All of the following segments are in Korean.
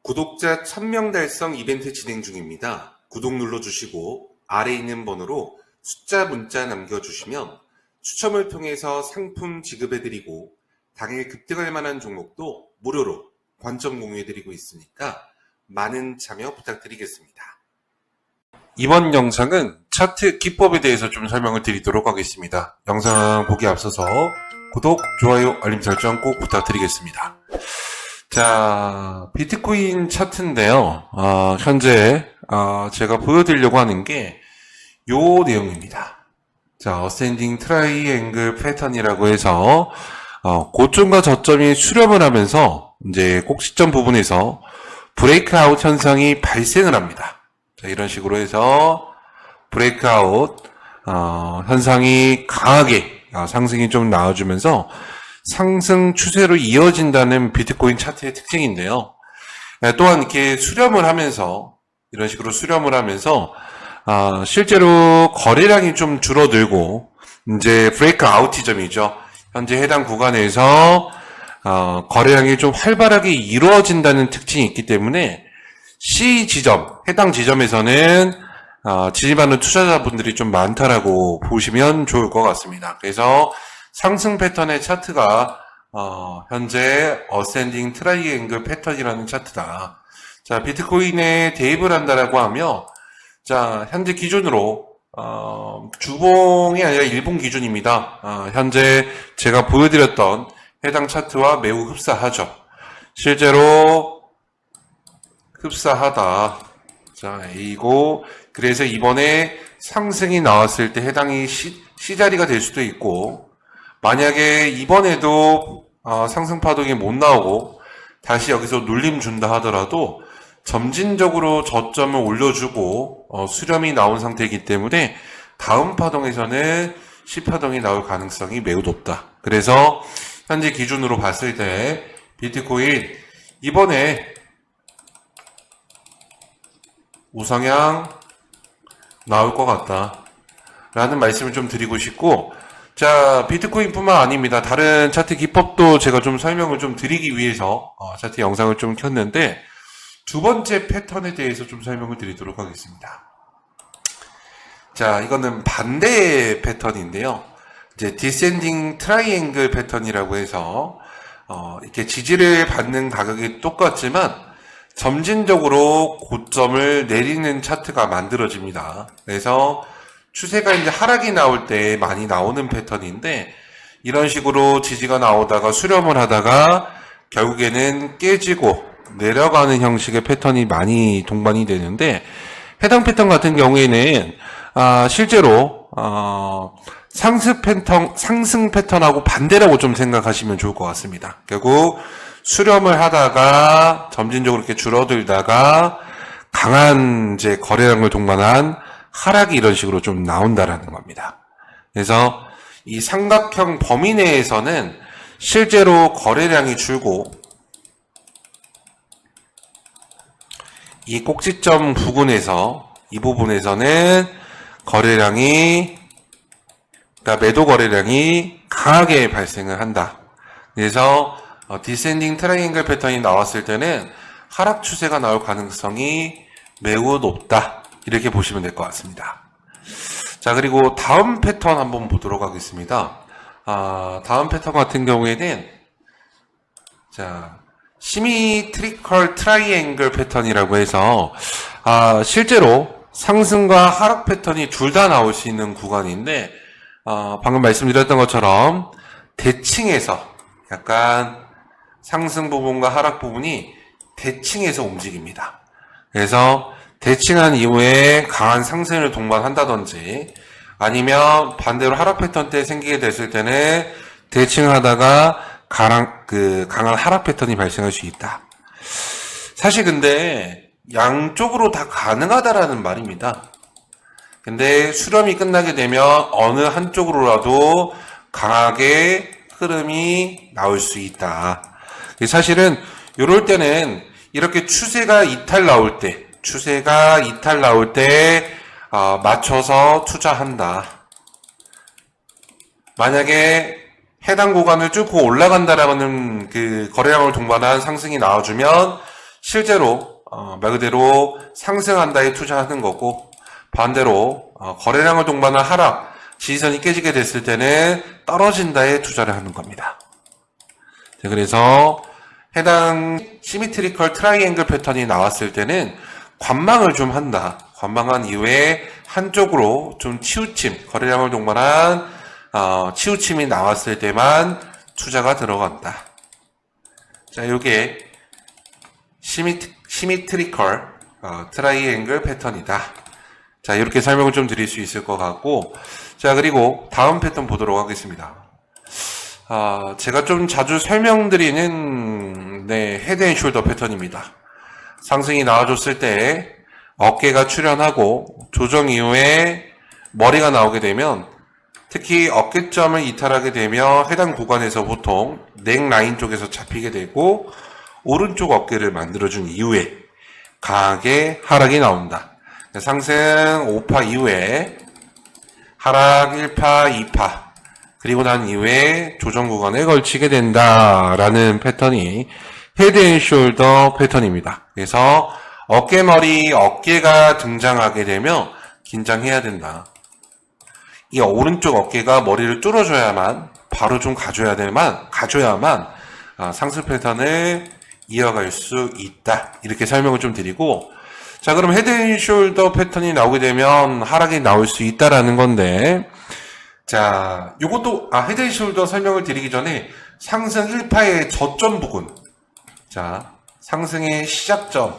구독자 1000명 달성 이벤트 진행 중입니다. 구독 눌러주시고 아래 있는 번호로 숫자 문자 남겨주시면 추첨을 통해서 상품 지급해드리고 당일 급등할 만한 종목도 무료로 관점 공유해드리고 있으니까 많은 참여 부탁드리겠습니다. 이번 영상은 차트 기법에 대해서 좀 설명을 드리도록 하겠습니다. 영상 보기 앞서서 구독, 좋아요, 알림 설정 꼭 부탁드리겠습니다. 자, 비트코인 차트인데요. 현재 제가 보여드리려고 하는 게 요 내용입니다. 자, 어센딩 트라이앵글 패턴이라고 해서 고점과 저점이 수렴을 하면서 이제 꼭지점 부분에서 브레이크아웃 현상이 발생을 합니다. 자, 이런 식으로 해서 브레이크아웃 현상이 강하게 상승이 좀 나와주면서 상승 추세로 이어진다는 비트코인 차트의 특징인데요. 또한 이렇게 수렴을 하면서 이런 식으로 수렴을 하면서 실제로 거래량이 좀 줄어들고 이제 브레이크 아웃 지점이죠. 현재 해당 구간에서 거래량이 좀 활발하게 이루어진다는 특징이 있기 때문에 C 지점, 해당 지점에서는 진입하는 투자자분들이 좀 많다라고 보시면 좋을 것 같습니다. 그래서 상승 패턴의 차트가 현재 어센딩 트라이앵글 패턴이라는 차트다. 자, 비트코인에 대입을 한다라고 하며 자, 현재 기준으로 주봉이 아니라 일봉 기준입니다. 현재 제가 보여드렸던 해당 차트와 매우 흡사하죠. 실제로 흡사하다. 자, A고 그래서 이번에 상승이 나왔을 때 해당이 C자리가 될 수도 있고 만약에 이번에도 상승 파동이 못 나오고 다시 여기서 눌림 준다 하더라도 점진적으로 저점을 올려주고 수렴이 나온 상태이기 때문에 다음 파동에서는 C파동이 나올 가능성이 매우 높다. 그래서 현재 기준으로 봤을 때 비트코인 이번에 우상향 나올 것 같다 라는 말씀을 좀 드리고 싶고 자, 비트코인뿐만 아닙니다. 다른 차트 기법도 제가 좀 설명을 좀 드리기 위해서 차트 영상을 좀 켰는데 두 번째 패턴에 대해서 좀 설명을 드리도록 하겠습니다. 자, 이거는 반대 패턴인데요. 이제 디센딩 트라이앵글 패턴이라고 해서 이렇게 지지를 받는 가격이 똑같지만 점진적으로 고점을 내리는 차트가 만들어집니다. 그래서 추세가 이제 하락이 나올 때 많이 나오는 패턴인데 이런 식으로 지지가 나오다가 수렴을 하다가 결국에는 깨지고 내려가는 형식의 패턴이 많이 동반이 되는데 해당 패턴 같은 경우에는 실제로 상승 패턴하고 반대라고 좀 생각하시면 좋을 것 같습니다. 결국 수렴을 하다가 점진적으로 이렇게 줄어들다가 강한 이제 거래량을 동반한 하락이 이런 식으로 좀 나온다라는 겁니다. 그래서 이 삼각형 범위 내에서는 실제로 거래량이 줄고 이 꼭지점 부근에서 이 부분에서는 거래량이 그러니까 매도 거래량이 강하게 발생을 한다. 그래서 디센딩 트라이앵글 패턴이 나왔을 때는 하락 추세가 나올 가능성이 매우 높다. 이렇게 보시면 될 것 같습니다. 자, 그리고 다음 패턴 한번 보도록 하겠습니다. 다음 패턴 같은 경우에는 자, 시미트리컬 트라이앵글 패턴이라고 해서 실제로 상승과 하락 패턴이 둘 다 나올 수 있는 구간인데 방금 말씀드렸던 것처럼 대칭해서 약간 상승 부분과 하락 부분이 대칭해서 움직입니다. 그래서 대칭한 이후에 강한 상승을 동반한다든지 아니면 반대로 하락 패턴 때 생기게 됐을 때는 대칭하다가 강한 하락 패턴이 발생할 수 있다. 사실 근데 양쪽으로 다 가능하다라는 말입니다. 근데 수렴이 끝나게 되면 어느 한쪽으로라도 강하게 흐름이 나올 수 있다. 사실은 이럴 때는 이렇게 추세가 이탈 나올 때 맞춰서 투자한다. 만약에 해당 구간을 쭉 올라간다라는 그 거래량을 동반한 상승이 나와주면 실제로 말 그대로 상승한다에 투자하는 거고, 반대로 거래량을 동반한 하락, 지지선이 깨지게 됐을 때는 떨어진다에 투자를 하는 겁니다. 자, 그래서 해당 시미트리컬 트라이앵글 패턴이 나왔을 때는 관망을 좀 한다. 관망한 이후에 한쪽으로 좀 치우침, 거래량을 동반한 치우침이 나왔을 때만 투자가 들어간다. 자, 요게 시미트리컬 트라이앵글 패턴이다. 자, 이렇게 설명을 좀 드릴 수 있을 것 같고, 자, 그리고 다음 패턴 보도록 하겠습니다. 제가 좀 자주 설명드리는 헤드앤숄더 패턴입니다. 상승이 나와줬을 때 어깨가 출현하고 조정 이후에 머리가 나오게 되면, 특히 어깨점을 이탈하게 되면 해당 구간에서 보통 넥라인 쪽에서 잡히게 되고 오른쪽 어깨를 만들어준 이후에 강하게 하락이 나온다. 상승 5파 이후에 하락 1파, 2파, 그리고 난 이후에 조정 구간에 걸치게 된다라는 패턴이 헤드앤숄더 패턴입니다. 그래서 어깨머리, 어깨가 등장하게 되면 긴장해야 된다. 이 오른쪽 어깨가 머리를 뚫어줘야만, 바로 좀 가져야만 상승 패턴을 이어갈 수 있다. 이렇게 설명을 좀 드리고, 자, 그럼 헤드앤숄더 패턴이 나오게 되면 하락이 나올 수 있다라는 건데, 자, 요것도, 헤드앤숄더 설명을 드리기 전에 상승 1파의 저점 부근, 자, 상승의 시작점,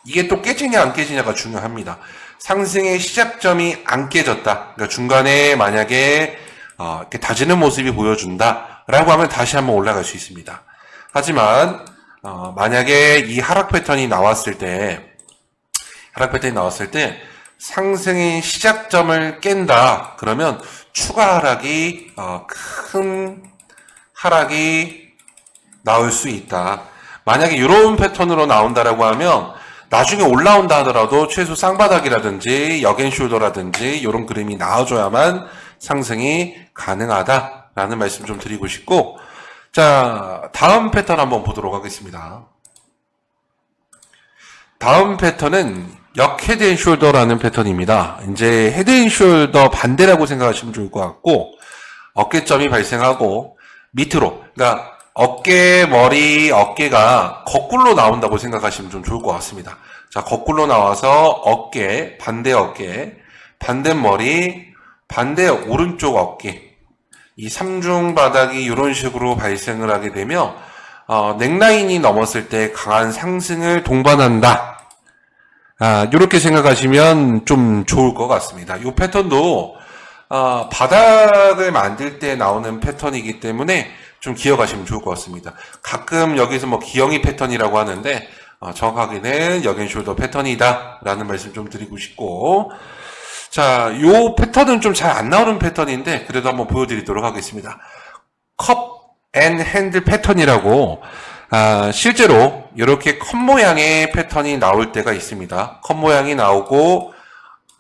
이게 또 깨지냐 안 깨지냐가 중요합니다. 상승의 시작점이 안 깨졌다. 그러니까 중간에 만약에 이렇게 다지는 모습이 보여준다라고 하면 다시 한번 올라갈 수 있습니다. 하지만 만약에 이 하락 패턴이 나왔을 때 상승의 시작점을 깬다. 그러면 추가 하락이 큰 하락이 나올 수 있다. 만약에 이런 패턴으로 나온다라고 하면 나중에 올라온다 하더라도 최소 쌍바닥이라든지 역앤숄더라든지 이런 그림이 나와줘야만 상승이 가능하다라는 말씀 좀 드리고 싶고, 자, 다음 패턴 한번 보도록 하겠습니다. 다음 패턴은 역헤드앤숄더라는 패턴입니다. 이제 헤드앤숄더 반대라고 생각하시면 좋을 것 같고, 어깨점이 발생하고 밑으로, 그러니까 어깨, 머리, 어깨가 거꾸로 나온다고 생각하시면 좀 좋을 것 같습니다. 자, 거꾸로 나와서 어깨, 반대 머리, 반대 오른쪽 어깨. 이 삼중 바닥이 이런 식으로 발생을 하게 되면, 넥라인이 넘었을 때 강한 상승을 동반한다. 이렇게 생각하시면 좀 좋을 것 같습니다. 이 패턴도, 바닥을 만들 때 나오는 패턴이기 때문에 좀 기억하시면 좋을 것 같습니다. 가끔 여기서 뭐 기영이 패턴이라고 하는데 정확하게는 역앤숄더 패턴이다 라는 말씀 좀 드리고 싶고, 자, 요 패턴은 좀 잘 안 나오는 패턴인데 그래도 한번 보여드리도록 하겠습니다. 컵 앤 핸들 패턴이라고, 실제로 이렇게 컵 모양의 패턴이 나올 때가 있습니다. 컵 모양이 나오고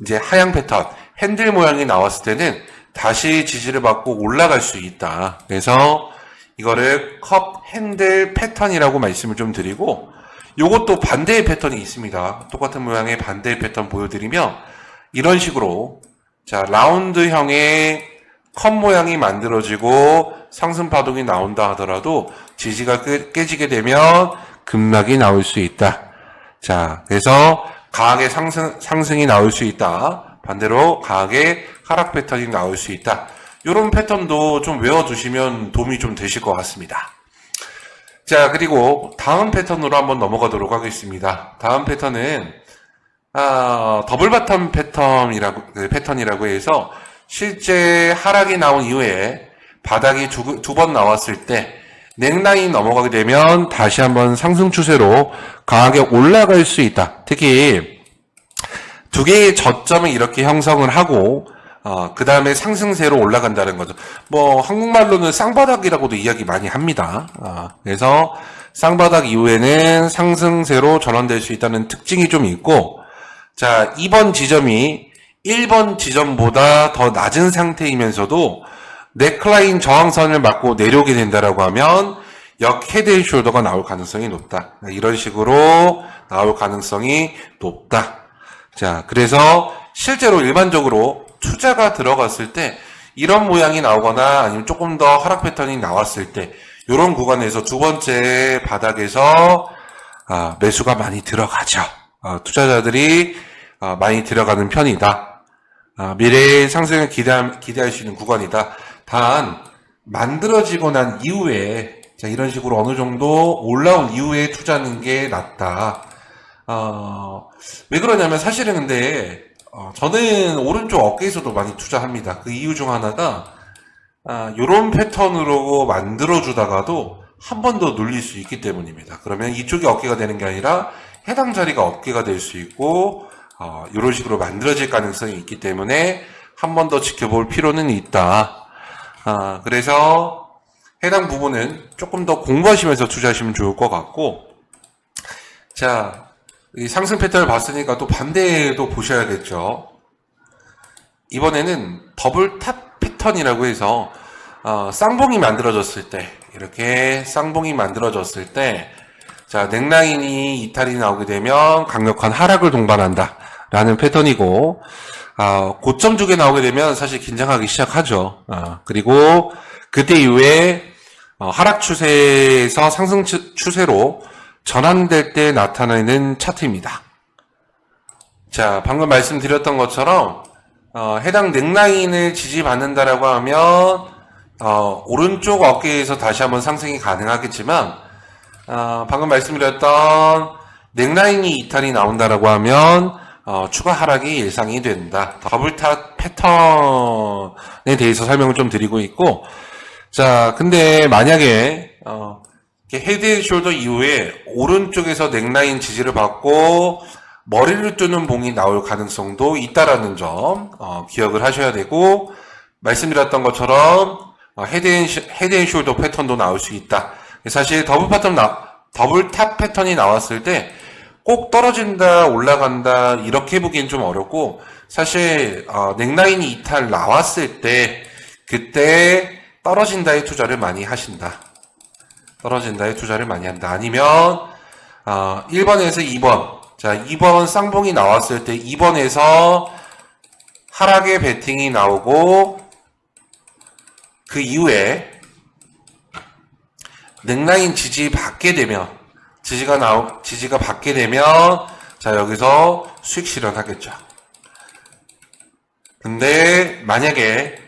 이제 하향 패턴, 핸들 모양이 나왔을 때는 다시 지지를 받고 올라갈 수 있다. 그래서 이거를 컵 핸들 패턴이라고 말씀을 좀 드리고, 요것도 반대의 패턴이 있습니다. 똑같은 모양의 반대의 패턴 보여드리면 이런 식으로, 자, 라운드형의 컵 모양이 만들어지고 상승 파동이 나온다 하더라도 지지가 깨지게 되면 급락이 나올 수 있다. 자, 그래서 강하게 상승이 나올 수 있다. 반대로 강하게 하락 패턴이 나올 수 있다. 이런 패턴도 좀 외워두시면 도움이 좀 되실 것 같습니다. 자, 그리고 다음 패턴으로 한번 넘어가도록 하겠습니다. 다음 패턴은 더블 바텀 패턴이라고 해서 실제 하락이 나온 이후에 바닥이 두 번 나왔을 때 넥라인 넘어가게 되면 다시 한번 상승 추세로 강하게 올라갈 수 있다. 특히 두 개의 저점을 이렇게 형성을 하고 그 다음에 상승세로 올라간다는 거죠. 뭐 한국말로는 쌍바닥이라고도 이야기 많이 합니다. 그래서 쌍바닥 이후에는 상승세로 전환될 수 있다는 특징이 좀 있고, 자, 2번 지점이 1번 지점보다 더 낮은 상태이면서도 넥라인 저항선을 맞고 내려오게 된다라고 하면 역 헤드앤숄더가 나올 가능성이 높다. 이런 식으로 나올 가능성이 높다. 자, 그래서 실제로 일반적으로 투자가 들어갔을 때 이런 모양이 나오거나 아니면 조금 더 하락 패턴이 나왔을 때 이런 구간에서 두 번째 바닥에서 매수가 많이 들어가죠. 투자자들이 많이 들어가는 편이다. 미래의 상승을 기대할 수 있는 구간이다. 단 만들어지고 난 이후에 자, 이런 식으로 어느 정도 올라온 이후에 투자하는 게 낫다. 왜 그러냐면 사실은 근데 저는 오른쪽 어깨에서도 많이 투자합니다. 그 이유 중 하나가 요런 패턴으로 만들어주다가도 한 번 더 눌릴 수 있기 때문입니다. 그러면 이쪽이 어깨가 되는 게 아니라 해당 자리가 어깨가 될 수 있고 이런 식으로 만들어질 가능성이 있기 때문에 한 번 더 지켜볼 필요는 있다. 그래서 해당 부분은 조금 더 공부하시면서 투자하시면 좋을 것 같고, 자, 이 상승 패턴을 봤으니까 또 반대도 보셔야겠죠. 이번에는 더블 탑 패턴이라고 해서 쌍봉이 만들어졌을 때, 이렇게 쌍봉이 만들어졌을 때, 자, 넥라인이 이탈이 나오게 되면 강력한 하락을 동반한다 라는 패턴이고, 고점 쪽에 나오게 되면 사실 긴장하기 시작하죠. 그리고 그때 이후에 하락 추세에서 상승 추세로 전환될 때 나타나는 차트입니다. 자, 방금 말씀드렸던 것처럼 해당 넥라인을 지지받는다라고 하면 오른쪽 어깨에서 다시 한번 상승이 가능하겠지만 방금 말씀드렸던 넥라인이 이탈이 나온다라고 하면 추가 하락이 예상이 된다. 더블탑 패턴에 대해서 설명을 좀 드리고 있고, 자, 근데 만약에 헤드앤숄더 이후에 오른쪽에서 넥라인 지지를 받고 머리를 뚫는 봉이 나올 가능성도 있다라는 점 기억을 하셔야 되고, 말씀드렸던 것처럼 헤드앤숄더 패턴도 나올 수 있다. 사실 더블탑 패턴이 나왔을 때 꼭 떨어진다, 올라간다 이렇게 보기엔 좀 어렵고, 사실 넥라인이 이탈 나왔을 때 그때 떨어진다의 투자를 많이 하신다. 떨어진다의 투자를 많이 한다. 아니면 1번에서 2번, 자, 2번 쌍봉이 나왔을 때 2번에서 하락의 베팅이 나오고 그 이후에 넥라인 지지 받게 되면 지지가 받게 되면 자, 여기서 수익 실현하겠죠. 근데 만약에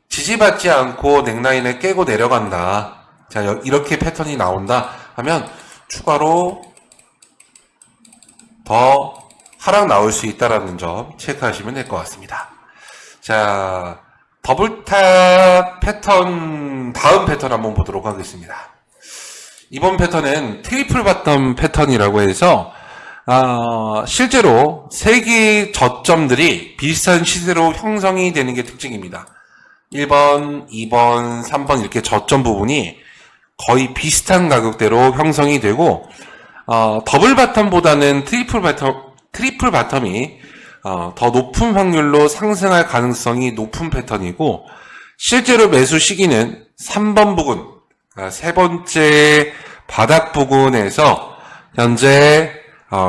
지지받지 않고 넥라인을 깨고 내려간다. 자, 이렇게 패턴이 나온다 하면 추가로 더 하락 나올 수 있다라는 점 체크하시면 될 것 같습니다. 자, 더블탑 패턴, 다음 패턴 한번 보도록 하겠습니다. 이번 패턴은 트리플 바텀 패턴이라고 해서 실제로 세 개의 저점들이 비슷한 시세로 형성이 되는 게 특징입니다. 1번, 2번, 3번 이렇게 저점 부분이 거의 비슷한 가격대로 형성이 되고 더블 바텀보다는 트리플 바텀이 더 높은 확률로 상승할 가능성이 높은 패턴이고, 실제로 매수 시기는 3번 부근, 세 번째 바닥 부근에서 현재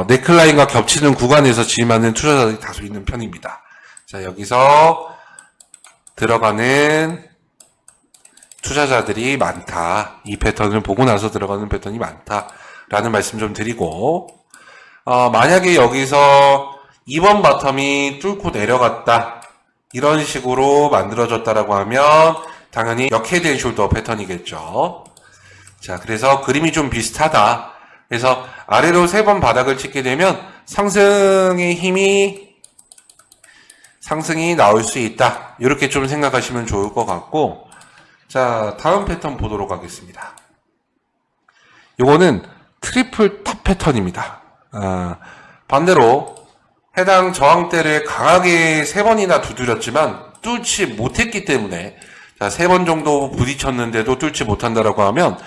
네클라인과 겹치는 구간에서 진입하는 투자자들이 다소 있는 편입니다. 자, 여기서 들어가는 투자자들이 많다. 이 패턴을 보고 나서 들어가는 패턴이 많다라는 말씀 좀 드리고, 만약에 여기서 2번 바텀이 뚫고 내려갔다, 이런 식으로 만들어졌다라고 하면 당연히 역 헤드앤숄더 패턴이겠죠. 자, 그래서 그림이 좀 비슷하다. 그래서 아래로 3번 바닥을 찍게 되면 상승의 힘이 상승이 나올 수 있다. 이렇게 좀 생각하시면 좋을 것 같고, 자, 다음 패턴 보도록 하겠습니다. 요거는 트리플 탑 패턴입니다. 반대로 해당 저항대를 강하게 3번이나 두드렸지만 뚫지 못했기 때문에, 자, 3번 정도 부딪혔는데도 뚫지 못한다라고 하면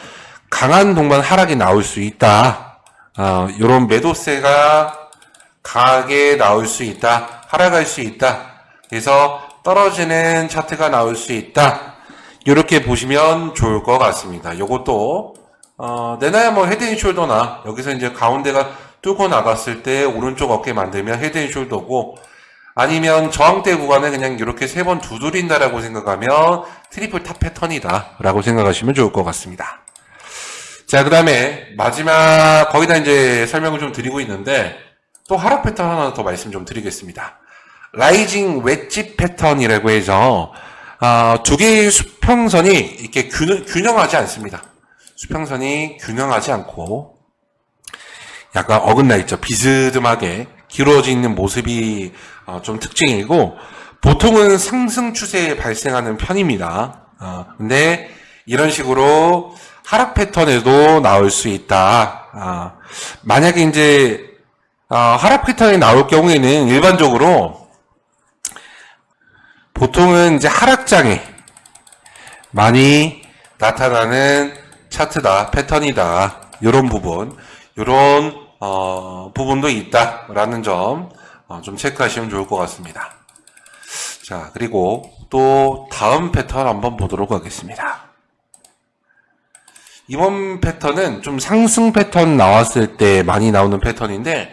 강한 동반 하락이 나올 수 있다. 요런 매도세가 강하게 나올 수 있다. 하락할 수 있다. 그래서 떨어지는 차트가 나올 수 있다. 이렇게 보시면 좋을 것 같습니다. 요것도 내놔야 뭐 헤드앤숄더나 여기서 이제 가운데가 뚫고 나갔을 때 오른쪽 어깨 만들면 헤드앤숄더고 아니면 저항대 구간을 그냥 이렇게 세 번 두드린다라고 생각하면 트리플 탑 패턴이다 라고 생각하시면 좋을 것 같습니다. 자, 그 다음에 마지막 거기다 이제 설명을 좀 드리고 있는데 또 하락 패턴 하나 더 말씀 좀 드리겠습니다. 라이징 웨지 패턴이라고 해서 두 개의 수평선이 이렇게 균형하지 않습니다. 수평선이 균형하지 않고 약간 어긋나 있죠. 비스듬하게 기울어져 있는 모습이 좀 특징이고 보통은 상승 추세에 발생하는 편입니다. 근데 이런 식으로 하락 패턴에도 나올 수 있다. 만약에 이제 하락 패턴이 나올 경우에는 일반적으로 보통은 이제 하락장에 많이 나타나는 차트다, 패턴이다. 이런 부분, 이런 부분도 있다라는 점 좀 체크하시면 좋을 것 같습니다. 자, 그리고 또 다음 패턴 한번 보도록 하겠습니다. 이번 패턴은 좀 상승 패턴 나왔을 때 많이 나오는 패턴인데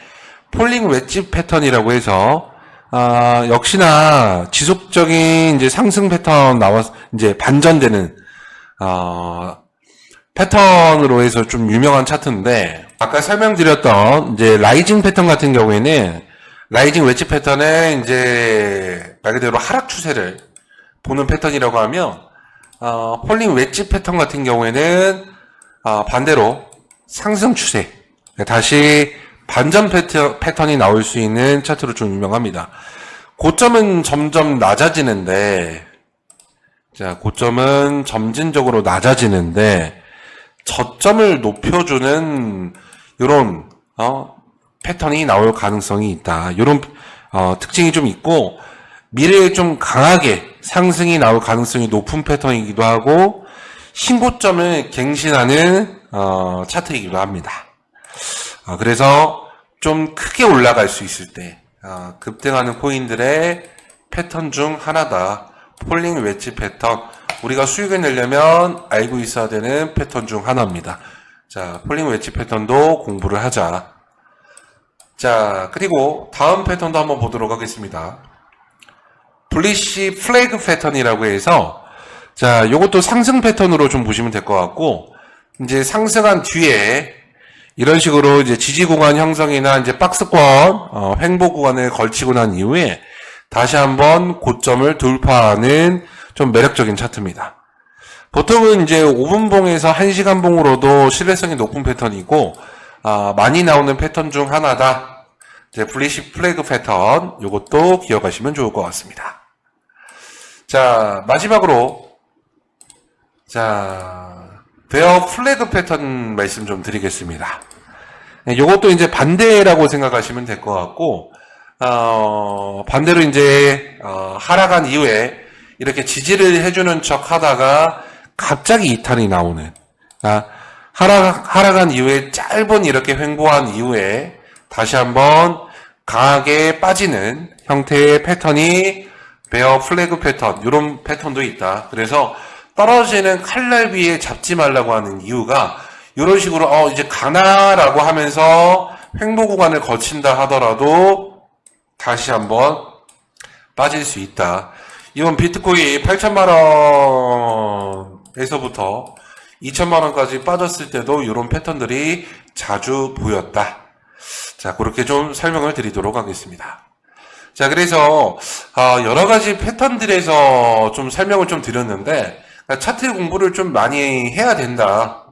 폴링 웨지 패턴이라고 해서 역시나 지속적인 이제 상승 패턴 이제 반전되는 패턴으로 해서 좀 유명한 차트인데 아까 설명드렸던 이제 라이징 패턴 같은 경우에는 라이징 웨지 패턴은 이제 말 그대로 하락 추세를 보는 패턴이라고 하면 폴링 웨지 패턴 같은 경우에는 반대로 상승 추세 다시 반전 패턴이 나올 수 있는 차트로 좀 유명합니다. 고점은 점점 낮아지는데 자, 고점은 점진적으로 낮아지는데 저점을 높여주는 이런 패턴이 나올 가능성이 있다. 이런 특징이 좀 있고 미래에 좀 강하게 상승이 나올 가능성이 높은 패턴이기도 하고 신고점을 갱신하는 차트이기도 합니다. 그래서 좀 크게 올라갈 수 있을 때 급등하는 코인들의 패턴 중 하나다. 폴링 웨지 패턴 우리가 수익을 내려면 알고 있어야 되는 패턴 중 하나입니다. 자, 폴링 웨지 패턴도 공부를 하자. 자, 그리고 다음 패턴도 한번 보도록 하겠습니다. 블리시 플래그 패턴이라고 해서 자, 요것도 상승 패턴으로 좀 보시면 될 것 같고 이제 상승한 뒤에 이런 식으로 이제 지지 구간 형성이나 이제 박스권 횡보 구간을 걸치고 난 이후에 다시 한번 고점을 돌파하는 좀 매력적인 차트입니다. 보통은 이제 5분봉에서 1시간봉으로도 신뢰성이 높은 패턴이고 많이 나오는 패턴 중 하나다. 이제 블리시 플래그 패턴 이것도 기억하시면 좋을 것 같습니다. 자, 마지막으로 자, 베어 플래그 패턴 말씀 좀 드리겠습니다. 이것도 이제 반대라고 생각하시면 될 것 같고 반대로 이제 하락한 이후에 이렇게 지지를 해주는 척 하다가 갑자기 이탈이 나오는 하락한 이후에 짧은 이렇게 횡보한 이후에 다시 한번 강하게 빠지는 형태의 패턴이 베어 플래그 패턴 이런 패턴도 있다. 그래서 떨어지는 칼날비에 잡지 말라고 하는 이유가 이런 식으로 이제 가나라고 하면서 횡보 구간을 거친다 하더라도 다시 한번 빠질 수 있다. 이번 비트코인 8천만 원에서부터 2천만 원까지 빠졌을 때도 이런 패턴들이 자주 보였다. 자, 그렇게 좀 설명을 드리도록 하겠습니다. 자, 그래서 여러 가지 패턴들에서 좀 설명을 좀 드렸는데 차트 공부를 좀 많이 해야 된다.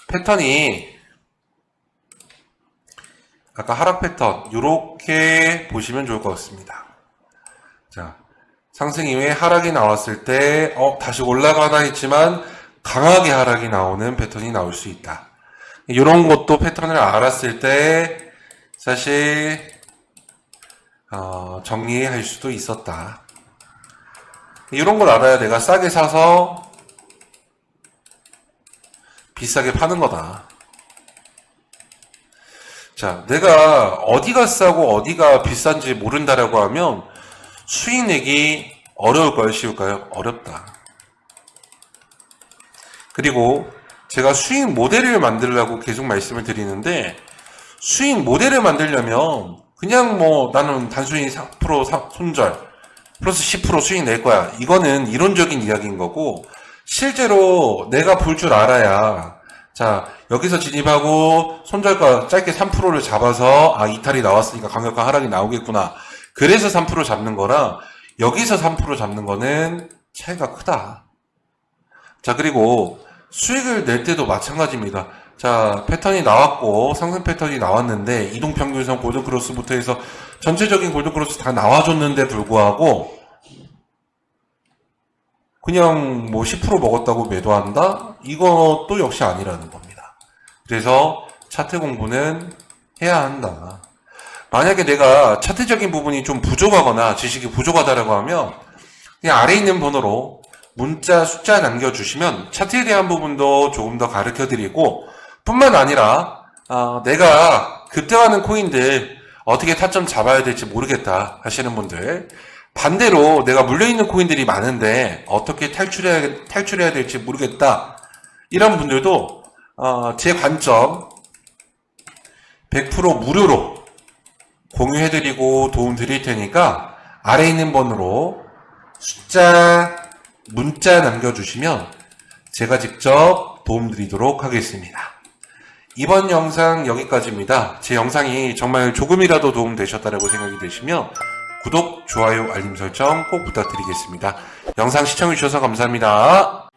패턴이 아까 하락 패턴 이렇게 보시면 좋을 것 같습니다. 자, 상승 이후에 하락이 나왔을 때 다시 올라가나 했지만 강하게 하락이 나오는 패턴이 나올 수 있다. 이런 것도 패턴을 알았을 때 사실 정리할 수도 있었다. 이런 걸 알아야 내가 싸게 사서 비싸게 파는 거다. 자, 내가 어디가 싸고 어디가 비싼지 모른다라고 하면 수익 내기 어려울까요? 쉬울까요? 어렵다. 그리고 제가 수익 모델을 만들려고 계속 말씀을 드리는데, 수익 모델을 만들려면 그냥 뭐 나는 단순히 4% 손절 플러스 10% 수익 낼 거야. 이거는 이론적인 이야기인 거고, 실제로 내가 볼 줄 알아야, 자, 여기서 진입하고 손절가 짧게 3%를 잡아서, 아, 이탈이 나왔으니까 강력한 하락이 나오겠구나. 그래서 3% 잡는 거랑 여기서 3% 잡는 거는 차이가 크다. 자, 그리고 수익을 낼 때도 마찬가지입니다. 자, 패턴이 나왔고, 상승 패턴이 나왔는데, 이동평균선 골든크로스부터 해서 전체적인 골든크로스 다 나와줬는데 불구하고, 그냥 뭐 10% 먹었다고 매도한다? 이것도 역시 아니라는 겁니다. 그래서 차트 공부는 해야 한다. 만약에 내가 차트적인 부분이 좀 부족하거나 지식이 부족하다라고 하면, 그냥 아래 있는 번호로 문자, 숫자 남겨주시면 차트에 대한 부분도 조금 더 가르쳐 드리고, 뿐만 아니라 내가 급등하는 코인들 어떻게 타점 잡아야 될지 모르겠다 하시는 분들, 반대로 내가 물려있는 코인들이 많은데 어떻게 탈출해야 될지 모르겠다 이런 분들도 제 관점 100% 무료로 공유해드리고 도움 드릴 테니까 아래 있는 번호로 숫자, 문자 남겨주시면 제가 직접 도움 드리도록 하겠습니다. 이번 영상 여기까지입니다. 제 영상이 정말 조금이라도 도움 되셨다고 생각이 되시면 구독, 좋아요, 알림 설정 꼭 부탁드리겠습니다. 영상 시청해주셔서 감사합니다.